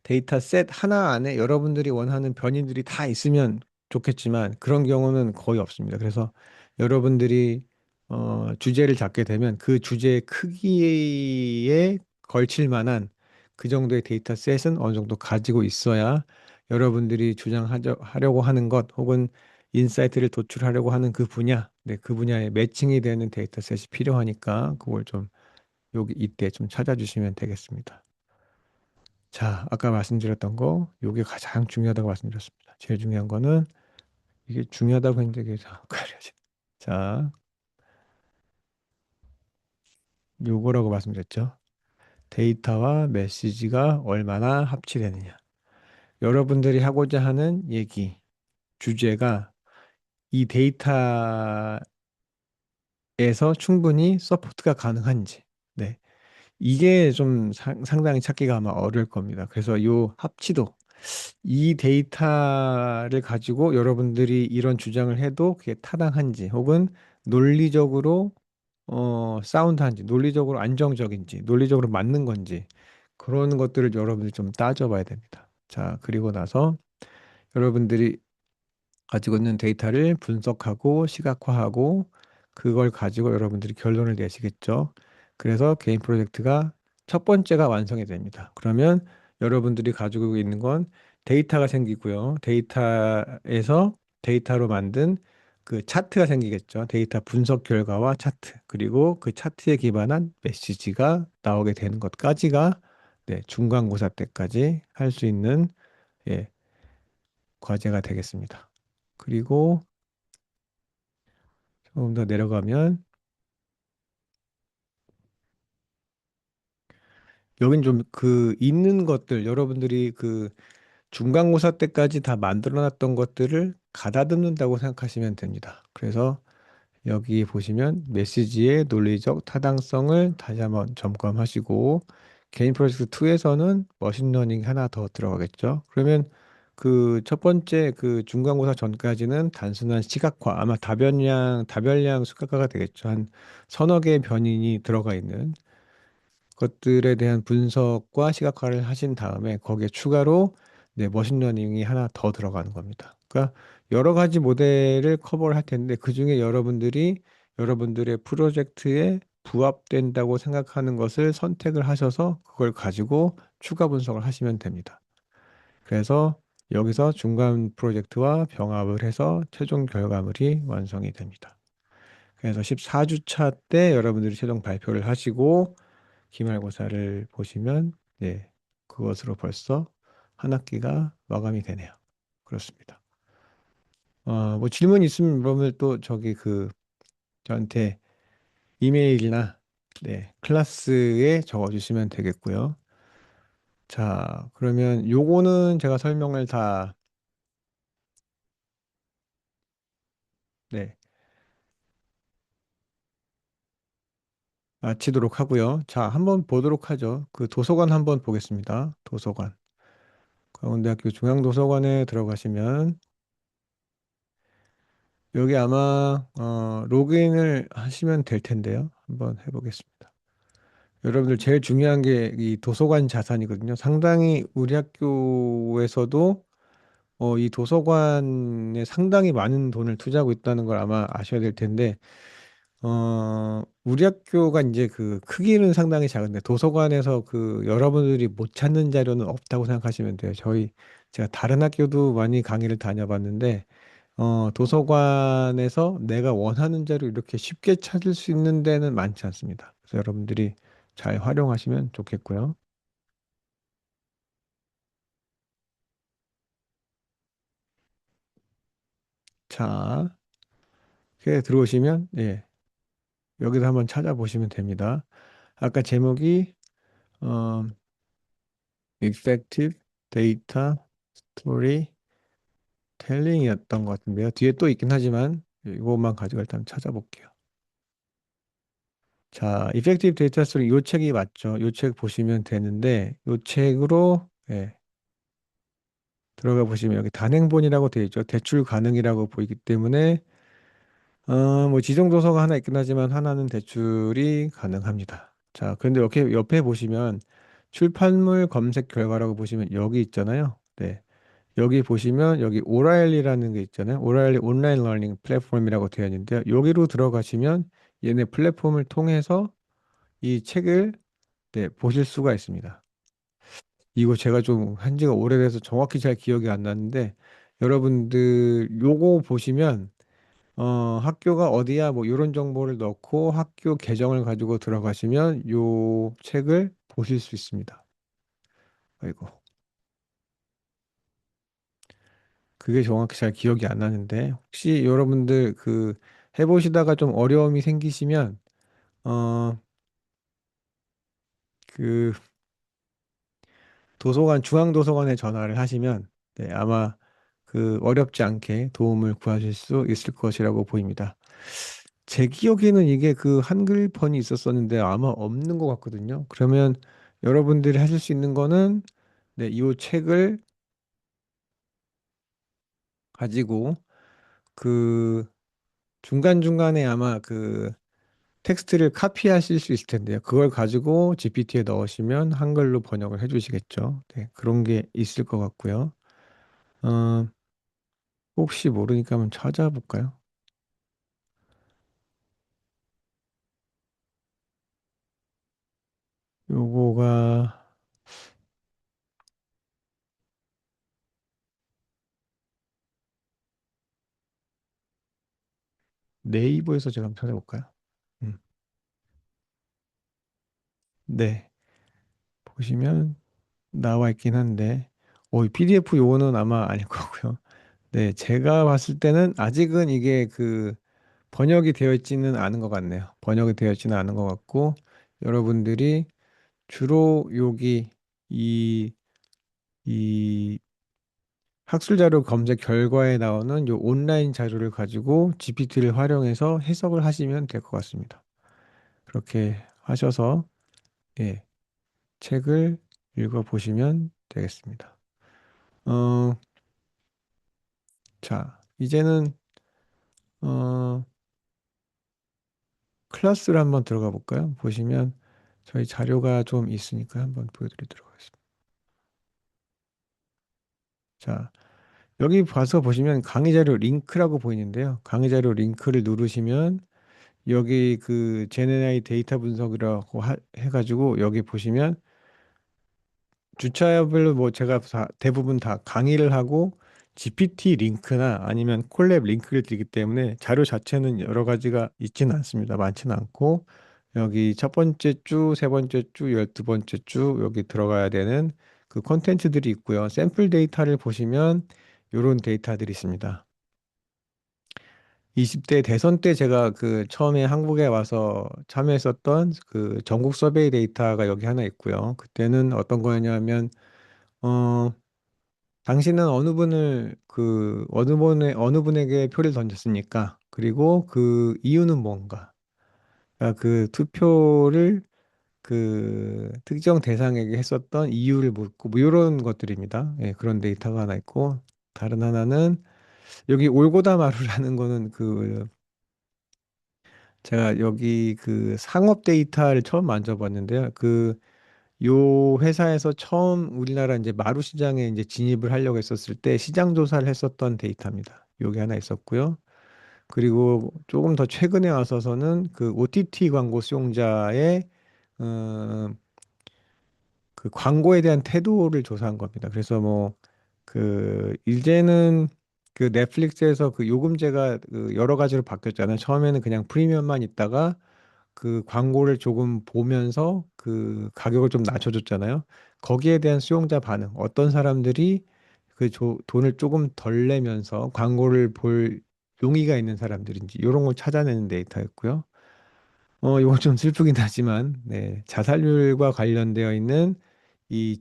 Speaker 1: 데이터 셋 하나 안에 여러분들이 원하는 변이들이 다 있으면 좋겠지만 그런 경우는 거의 없습니다. 그래서 여러분들이 주제를 잡게 되면 그 주제의 크기에 걸칠 만한 그 정도의 데이터 셋은 어느 정도 가지고 있어야 여러분들이 주장하려고 하는 것 혹은 인사이트를 도출하려고 하는 그 분야, 네, 그 분야에 매칭이 되는 데이터 셋이 필요하니까 그걸 좀 이때 좀 찾아주시면 되겠습니다. 자, 아까 말씀드렸던 거, 요게 가장 중요하다고 말씀드렸습니다. 제일 중요한 거는 이게 중요하다고 했는데 이게 헷갈려지. 자, 요거라고 말씀드렸죠. 데이터와 메시지가 얼마나 합치되느냐. 여러분들이 하고자 하는 얘기, 주제가 이 데이터에서 충분히 서포트가 가능한지. 네. 이게 좀 상당히 찾기가 아마 어려울 겁니다. 그래서 요 합치도 이 데이터를 가지고 여러분들이 이런 주장을 해도 그게 타당한지 혹은 논리적으로 사운드한지 논리적으로 안정적인지 논리적으로 맞는 건지 그런 것들을 여러분들이 좀 따져봐야 됩니다. 자, 그리고 나서 여러분들이 가지고 있는 데이터를 분석하고 시각화하고 그걸 가지고 여러분들이 결론을 내시겠죠. 그래서 개인 프로젝트가 첫 번째가 완성이 됩니다. 그러면 여러분들이 가지고 있는 건 데이터가 생기고요. 데이터로 만든 그 차트가 생기겠죠. 데이터 분석 결과와 차트. 그리고 그 차트에 기반한 메시지가 나오게 되는 것까지가 네, 중간고사 때까지 할 수 있는 예, 과제가 되겠습니다. 그리고 조금 더 내려가면 여긴 좀 그 있는 것들 여러분들이 그 중간고사 때까지 다 만들어 놨던 것들을 가다듬는다고 생각하시면 됩니다. 그래서 여기 보시면 메시지의 논리적 타당성을 다시 한번 점검하시고 개인 프로젝트 2에서는 머신러닝 하나 더 들어가겠죠. 그러면 그 첫 번째 그 중간고사 전까지는 단순한 시각화, 아마 다별량 수학과가 되겠죠. 한 서너 개의 변인이 들어가 있는 것들에 대한 분석과 시각화를 하신 다음에 거기에 추가로 머신러닝이 하나 더 들어가는 겁니다. 그러니까 여러 가지 모델을 커버를 할 텐데 그중에 여러분들이 여러분들의 프로젝트에 부합된다고 생각하는 것을 선택을 하셔서 그걸 가지고 추가 분석을 하시면 됩니다. 그래서 여기서 중간 프로젝트와 병합을 해서 최종 결과물이 완성이 됩니다. 그래서 14주차 때 여러분들이 최종 발표를 하시고 기말고사를 보시면 그것으로 벌써 한 학기가 마감이 되네요. 그렇습니다. 뭐 질문 있으면 여러분들 또 저기 그 저한테 이메일이나 클래스에 적어주시면 되겠고요. 자, 그러면 요거는 제가 설명을 다 네, 마치도록 하고요. 자, 한번 보도록 하죠. 그 도서관 한번 보겠습니다. 도서관. 강원대학교 중앙도서관에 들어가시면 여기 아마 로그인을 하시면 될 텐데요. 한번 해보겠습니다. 여러분들 제일 중요한 게 이 도서관 자산이거든요. 상당히 우리 학교에서도 이 도서관에 상당히 많은 돈을 투자하고 있다는 걸 아마 아셔야 될 텐데 우리 학교가 이제 그 크기는 상당히 작은데 도서관에서 그 여러분들이 못 찾는 자료는 없다고 생각하시면 돼요. 제가 다른 학교도 많이 강의를 다녀봤는데 도서관에서 내가 원하는 자료 이렇게 쉽게 찾을 수 있는 데는 많지 않습니다. 그래서 여러분들이 잘 활용하시면 좋겠고요. 자, 이렇게 들어오시면, 여기서 한번 찾아보시면 됩니다. 아까 제목이, 어, Effective Data Storytelling이었던 것 같은데요. 뒤에 또 있긴 하지만, 이것만 가지고 일단 찾아볼게요. 자, Effective Data Story, 이 책이 맞죠? 이 책 보시면 되는데, 이 책으로, 들어가 보시면 여기 단행본이라고 되어 있죠. 대출 가능이라고 보이기 때문에 뭐 지정 도서가 하나 있긴 하지만 하나는 대출이 가능합니다. 자, 그런데 이렇게 옆에 보시면 출판물 검색 결과라고 보시면 여기 있잖아요. 네. 여기 보시면 여기 오라일리라는 게 있잖아요. 오라일리 온라인 러닝 플랫폼이라고 되어 있는데요. 여기로 들어가시면 얘네 플랫폼을 통해서 이 책을 보실 수가 있습니다. 이거 제가 좀 한 지가 오래돼서 정확히 잘 기억이 안 나는데 여러분들 요거 보시면 학교가 어디야 뭐 이런 정보를 넣고 학교 계정을 가지고 들어가시면 요 책을 보실 수 있습니다. 아이고 그게 정확히 잘 기억이 안 나는데 혹시 여러분들 그 해보시다가 좀 어려움이 생기시면 어 그 도서관 중앙도서관에 전화를 하시면 아마 그 어렵지 않게 도움을 구하실 수 있을 것이라고 보입니다. 제 기억에는 이게 그 한글판이 있었었는데 아마 없는 것 같거든요. 그러면 여러분들이 하실 수 있는 거는 이 책을 가지고 그 중간중간에 아마 그 텍스트를 카피하실 수 있을 텐데요. 그걸 가지고 GPT에 넣으시면 한글로 번역을 해주시겠죠. 네, 그런 게 있을 것 같고요. 어, 혹시 모르니까 한번 찾아볼까요? 요거가 네이버에서 제가 한번 찾아볼까요? 음, 네, 보시면 나와 있긴 한데, 이 PDF 요거는 아마 아닐 거고요. 네, 제가 봤을 때는 아직은 이게 그 번역이 되어 있지는 않은 것 같네요. 번역이 되어 있지는 않은 것 같고, 여러분들이 주로 여기 이, 이 학술 자료 검색 결과에 나오는 요 온라인 자료를 가지고 GPT를 활용해서 해석을 하시면 될 것 같습니다. 그렇게 하셔서, 예, 책을 읽어보시면 되겠습니다. 어, 자, 이제는 어, 클래스를 한번 들어가 볼까요? 보시면 저희 자료가 좀 있으니까 한번 보여드리도록 하겠습니다. 자, 여기 봐서 보시면 강의 자료 링크라고 보이는데요. 강의 자료 링크를 누르시면 여기 그 제네라이 데이터 분석이라고 해가지고 여기 보시면 주차별로 뭐 제가 대부분 다 강의를 하고 GPT 링크나 아니면 콜랩 링크를 드리기 때문에 자료 자체는 여러 가지가 있지는 않습니다. 많지는 않고 여기 첫 번째 주, 세 번째 주, 12번째 주 여기 들어가야 되는 그 콘텐츠들이 있고요. 샘플 데이터를 보시면 이런 데이터들이 있습니다. 20대 대선 때 제가 그 처음에 한국에 와서 참여했었던 그 전국 서베이 데이터가 여기 하나 있고요. 그때는 어떤 거였냐면 어 당신은 어느 분에게 표를 던졌습니까? 그리고 그 이유는 뭔가? 그러니까 그 투표를 그 특정 대상에게 했었던 이유를 묻고 뭐 이런 것들입니다. 예, 그런 데이터가 하나 있고 다른 하나는 여기 올고다 마루라는 거는 그 제가 여기 그 상업 데이터를 처음 만져봤는데요. 그 요 회사에서 처음 우리나라 이제 마루 시장에 이제 진입을 하려고 했었을 때 시장 조사를 했었던 데이터입니다. 요게 하나 있었고요. 그리고 조금 더 최근에 와서서는 그 OTT 광고 수용자의 어, 그 광고에 대한 태도를 조사한 겁니다. 그래서 뭐 그 이제는 그 넷플릭스에서 그 요금제가 그 여러 가지로 바뀌었잖아요. 처음에는 그냥 프리미엄만 있다가 그 광고를 조금 보면서 그 가격을 좀 낮춰줬잖아요. 거기에 대한 수용자 반응, 어떤 사람들이 그 돈을 조금 덜 내면서 광고를 볼 용의가 있는 사람들인지 이런 걸 찾아내는 데이터였고요. 이건 좀 슬프긴 하지만 네, 자살률과 관련되어 있는 이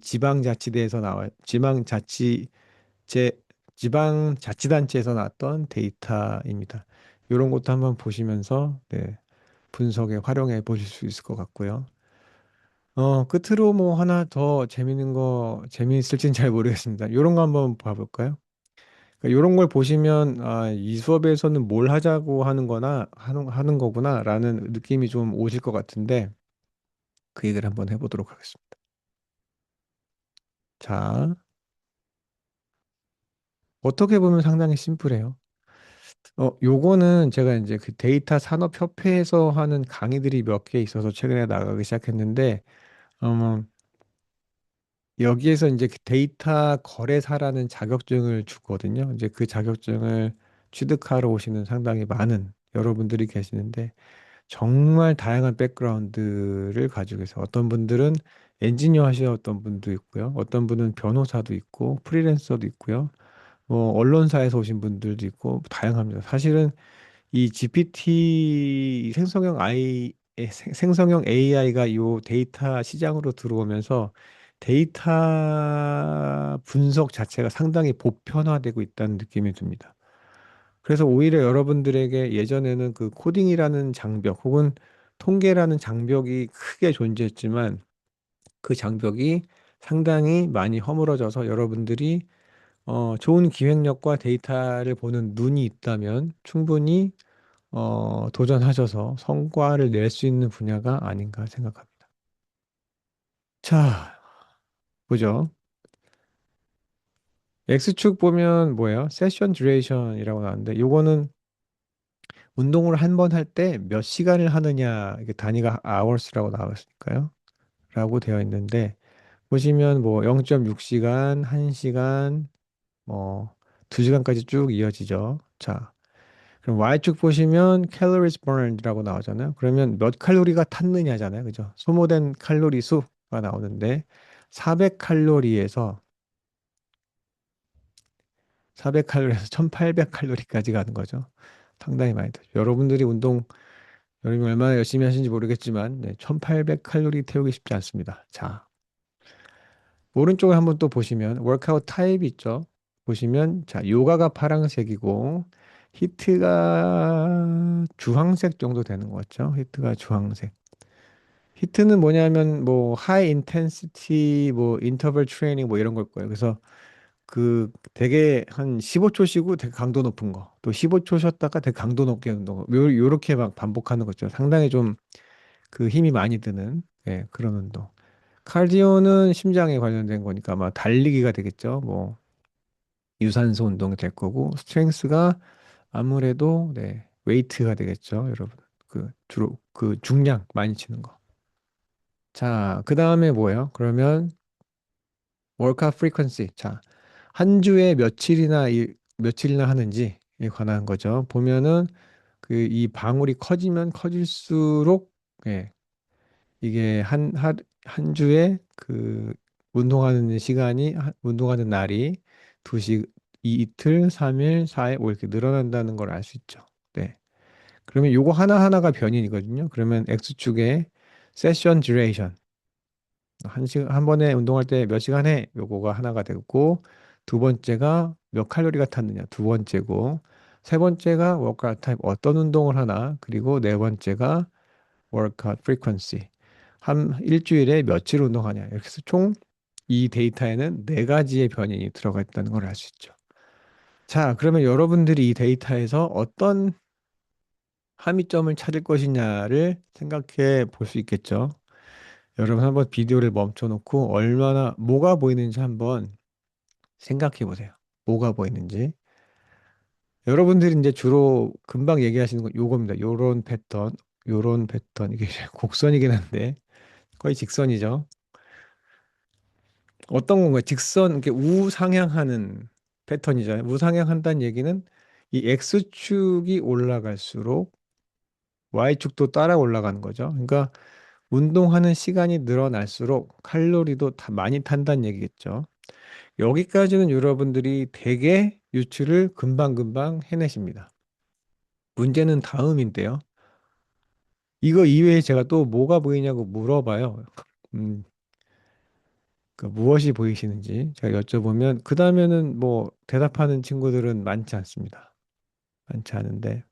Speaker 1: 제 지방자치단체에서 나왔던 데이터입니다. 이런 것도 한번 보시면서 네, 분석에 활용해 보실 수 있을 것 같고요. 끝으로 뭐 하나 더 재미있을진 잘 모르겠습니다. 이런 거 한번 봐볼까요? 그러니까 이런 걸 보시면, 아, 이 수업에서는 뭘 하자고 하는 거구나라는 느낌이 좀 오실 것 같은데, 그 얘기를 한번 해보도록 하겠습니다. 자, 어떻게 보면 상당히 심플해요. 요거는 제가 이제 그 데이터 산업협회에서 하는 강의들이 몇 개 있어서 최근에 나가기 시작했는데, 음, 여기에서 이제 그 데이터 거래사라는 자격증을 주거든요. 이제 그 자격증을 취득하러 오시는 상당히 많은 여러분들이 계시는데 정말 다양한 백그라운드를 가지고 계세요. 어떤 분들은 엔지니어 하셨던 분도 있고요. 어떤 분은 변호사도 있고 프리랜서도 있고요. 뭐 언론사에서 오신 분들도 있고 다양합니다. 사실은 이 GPT 생성형 AI가 요 데이터 시장으로 들어오면서 데이터 분석 자체가 상당히 보편화되고 있다는 느낌이 듭니다. 그래서 오히려 여러분들에게 예전에는 그 코딩이라는 장벽 혹은 통계라는 장벽이 크게 존재했지만 그 장벽이 상당히 많이 허물어져서 여러분들이 좋은 기획력과 데이터를 보는 눈이 있다면 충분히 도전하셔서 성과를 낼 수 있는 분야가 아닌가 생각합니다. 자, 보죠. X축 보면 뭐예요? 세션 듀레이션이라고 나왔는데 요거는 운동을 한 번 할 때 몇 시간을 하느냐 이게 단위가 hours라고 나왔으니까요. 라고 되어 있는데 보시면 뭐 0.6시간, 1시간, 뭐 2시간까지 쭉 이어지죠. 자, 그럼 Y축 보시면 calories burned라고 나오잖아요. 그러면 몇 칼로리가 탔느냐잖아요. 그죠? 소모된 칼로리 수가 나오는데 400칼로리에서 400칼로리에서 1800칼로리까지 가는 거죠. 상당히 많이 되죠. 여러분이 얼마나 열심히 하시는지 모르겠지만 네, 1800칼로리 태우기 쉽지 않습니다. 자, 오른쪽에 한번 또 보시면 워크아웃 타입 있죠. 보시면 자, 요가가 파란색이고 히트가 주황색 정도 되는 것 같죠. 히트가 주황색. 히트는 뭐냐면 뭐 하이 인텐시티 뭐 인터벌 트레이닝 뭐 이런 걸 거예요. 그래서 되게 한 15초 쉬고 되게 강도 높은 거, 또 15초 쉬었다가 되게 강도 높게 운동, 요렇게 막 반복하는 거죠. 상당히 좀 그 힘이 많이 드는, 예, 그런 운동. 카르디오는 심장에 관련된 거니까 아마 달리기가 되겠죠. 뭐 유산소 운동이 될 거고, 스트렝스가 아무래도 네, 웨이트가 되겠죠, 여러분. 그 주로 그 중량 많이 치는 거. 자, 그 다음에 뭐예요? 그러면 월카 프리퀀시. 자, 한 주에 며칠이나 하는지에 관한 거죠. 보면은 그 이 방울이 커지면 커질수록, 예, 이게 한 주에 그 운동하는 시간이, 운동하는 날이 이틀, 3일, 4일, 뭐 이렇게 늘어난다는 걸 알 수 있죠. 네. 그러면 요거 하나하나가 변인이거든요. 그러면 X축에 세션 듀레이션, 한 번에 운동할 때 몇 시간 해? 요거가 하나가 되고, 두 번째가 몇 칼로리가 탔느냐, 두 번째고, 세 번째가 워크아웃 타입, 어떤 운동을 하나, 그리고 네 번째가 워크아웃 프리퀀시, 한 일주일에 며칠 운동하냐. 이렇게 해서 총 이 데이터에는 네 가지의 변인이 들어가 있다는 걸 알 수 있죠. 자, 그러면 여러분들이 이 데이터에서 어떤 함의점을 찾을 것이냐를 생각해 볼 수 있겠죠. 여러분 한번 비디오를 멈춰 놓고 얼마나 뭐가 보이는지 한번 생각해 보세요. 뭐가 보이는지. 여러분들이 이제 주로 금방 얘기하시는 건 요겁니다. 요런 패턴, 이게 곡선이긴 한데 거의 직선이죠. 어떤 건가요? 직선, 이렇게 우상향하는 패턴이잖아요. 우상향한다는 얘기는 이 X축이 올라갈수록 Y축도 따라 올라가는 거죠. 그러니까 운동하는 시간이 늘어날수록 칼로리도 다 많이 탄다는 얘기겠죠. 여기까지는 여러분들이 되게 유추를 금방금방 해내십니다. 문제는 다음인데요. 이거 이외에 제가 또 뭐가 보이냐고 물어봐요. 음, 그 무엇이 보이시는지 제가 여쭤보면 그 다음에는 뭐 대답하는 친구들은 많지 않습니다. 많지 않은데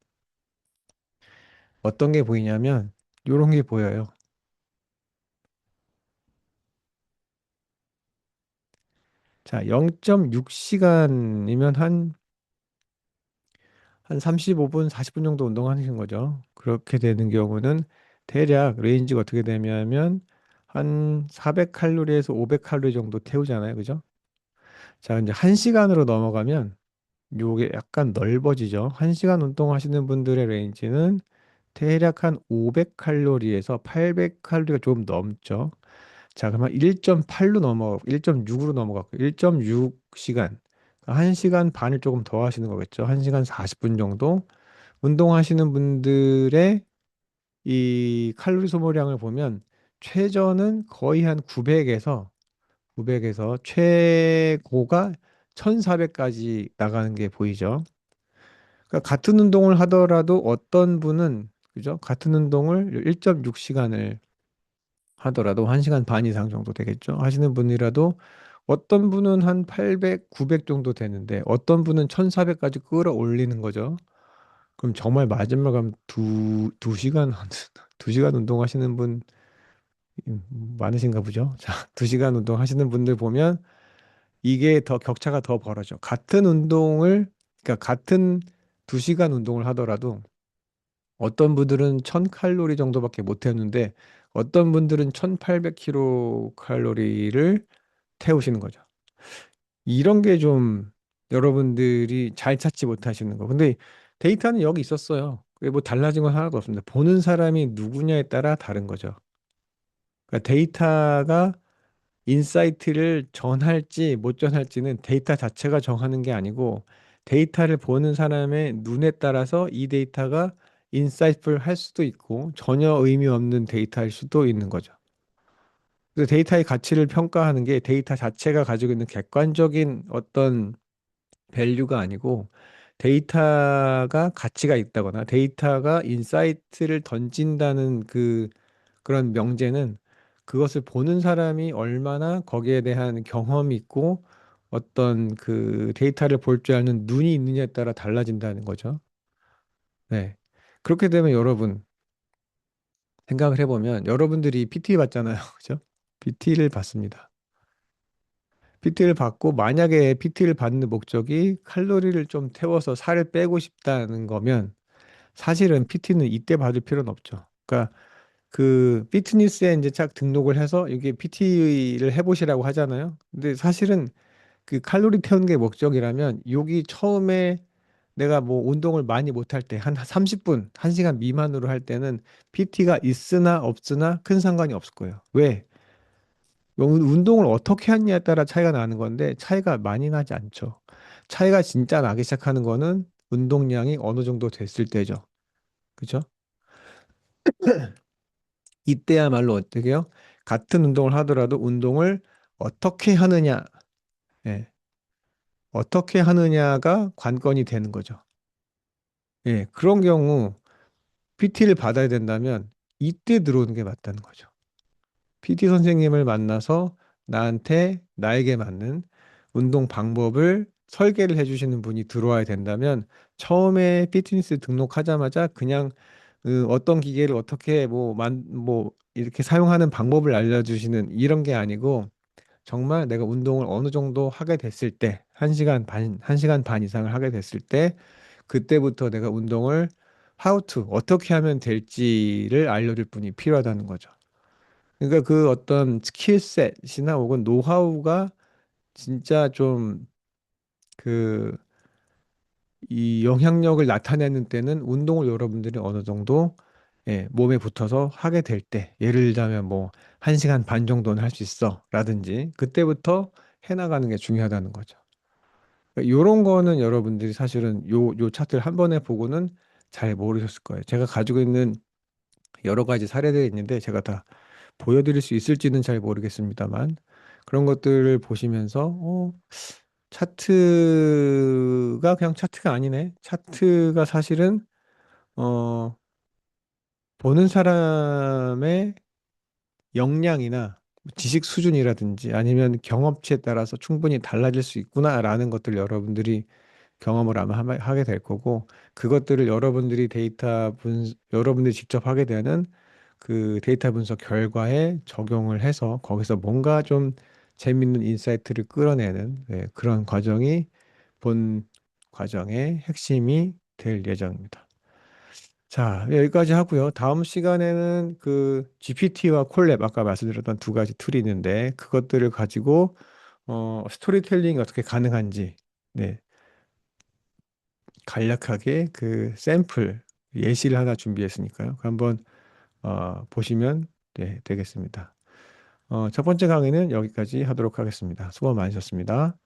Speaker 1: 어떤 게 보이냐면 요런 게 보여요. 자, 0.6시간이면 한 35분, 40분 정도 운동하는 거죠. 그렇게 되는 경우는 대략 레인지가 어떻게 되냐면 한 400칼로리에서 500칼로리 정도 태우잖아요. 그죠? 자, 이제 1시간으로 넘어가면 요게 약간 넓어지죠. 1시간 운동하시는 분들의 레인지는 대략 한 500칼로리에서 800칼로리가 좀 넘죠. 자, 그러면 1.6으로 넘어갔고, 1.6시간. 1시간 반을 조금 더 하시는 거겠죠. 1시간 40분 정도. 운동하시는 분들의 이 칼로리 소모량을 보면 최저는 거의 한 900에서 최고가 1400까지 나가는 게 보이죠. 그러니까 같은 운동을 하더라도 어떤 분은, 그죠? 같은 운동을 1.6시간을 하더라도 1시간 반 이상 정도 되겠죠. 하시는 분이라도 어떤 분은 한 800, 900 정도 되는데 어떤 분은 1400까지 끌어올리는 거죠. 그럼 정말 마지막 하면 두 시간, 두 시간 운동하시는 분 많으신가 보죠. 자, 두 시간 운동하시는 분들 보면 이게 더 격차가 더 벌어져. 그러니까 같은 두 시간 운동을 하더라도 어떤 분들은 1000칼로리 정도밖에 못 태우는데 어떤 분들은 1800kcal 태우시는 거죠. 이런 게 좀 여러분들이 잘 찾지 못하시는 거. 근데 데이터는 여기 있었어요. 그게 뭐 달라진 건 하나도 없습니다. 보는 사람이 누구냐에 따라 다른 거죠. 그러니까 데이터가 인사이트를 전할지 못 전할지는 데이터 자체가 정하는 게 아니고 데이터를 보는 사람의 눈에 따라서 이 데이터가 인사이트를 할 수도 있고 전혀 의미 없는 데이터일 수도 있는 거죠. 그래서 데이터의 가치를 평가하는 게 데이터 자체가 가지고 있는 객관적인 어떤 밸류가 아니고 데이터가 가치가 있다거나 데이터가 인사이트를 던진다는 그런 명제는 그것을 보는 사람이 얼마나 거기에 대한 경험이 있고 어떤 그 데이터를 볼 줄 아는 눈이 있느냐에 따라 달라진다는 거죠. 네. 그렇게 되면 여러분 생각을 해보면 여러분들이 PT 받잖아요. 그죠? PT를 받습니다. PT를 받고 만약에 PT를 받는 목적이 칼로리를 좀 태워서 살을 빼고 싶다는 거면 사실은 PT는 이때 받을 필요는 없죠. 그러니까 그 피트니스에 이제 딱 등록을 해서 이게 PT를 해보시라고 하잖아요. 근데 사실은 그 칼로리 태우는 게 목적이라면 여기 처음에 내가 뭐 운동을 많이 못할 때 한 30분, 1시간 미만으로 할 때는 PT가 있으나 없으나 큰 상관이 없을 거예요. 왜? 운동을 어떻게 하느냐에 따라 차이가 나는 건데 차이가 많이 나지 않죠. 차이가 진짜 나기 시작하는 거는 운동량이 어느 정도 됐을 때죠. 그죠? 이때야말로 어떻게 해요? 같은 운동을 하더라도 운동을 어떻게 하느냐, 예, 어떻게 하느냐가 관건이 되는 거죠. 예, 그런 경우 PT를 받아야 된다면 이때 들어오는 게 맞다는 거죠. PT 선생님을 만나서 나에게 맞는 운동 방법을 설계를 해주시는 분이 들어와야 된다면 처음에 피트니스 등록하자마자 그냥 어떤 기계를 어떻게 뭐 이렇게 사용하는 방법을 알려주시는 이런 게 아니고 정말 내가 운동을 어느 정도 하게 됐을 때, 1시간 반 이상을 하게 됐을 때, 그때부터 내가 운동을 어떻게 하면 될지를 알려줄 분이 필요하다는 거죠. 그러니까 그 어떤 스킬셋이나 혹은 노하우가 진짜 좀 그 이 영향력을 나타내는 때는 운동을 여러분들이 어느 정도 몸에 붙어서 하게 될 때, 예를 들자면 뭐 1시간 반 정도는 할 수 있어 라든지 그때부터 해나가는 게 중요하다는 거죠. 이런 거는 여러분들이 사실은 요 차트를 한 번에 보고는 잘 모르셨을 거예요. 제가 가지고 있는 여러 가지 사례들이 있는데 제가 다 보여드릴 수 있을지는 잘 모르겠습니다만 그런 것들을 보시면서 차트가 그냥 차트가 아니네. 차트가 사실은 어 보는 사람의 역량이나 지식 수준이라든지 아니면 경험치에 따라서 충분히 달라질 수 있구나라는 것들 여러분들이 경험을 아마 하게 될 거고 그것들을 여러분들이 직접 하게 되는 그 데이터 분석 결과에 적용을 해서 거기서 뭔가 좀 재밌는 인사이트를 끌어내는 그런 과정이 본 과정의 핵심이 될 예정입니다. 자, 여기까지 하고요. 다음 시간에는 그 GPT와 콜랩 아까 말씀드렸던 두 가지 툴이 있는데 그것들을 가지고 스토리텔링이 어떻게 가능한지 네, 간략하게 그 샘플 예시를 하나 준비했으니까요. 그 한번 보시면 되겠습니다. 첫 번째 강의는 여기까지 하도록 하겠습니다. 수고 많으셨습니다.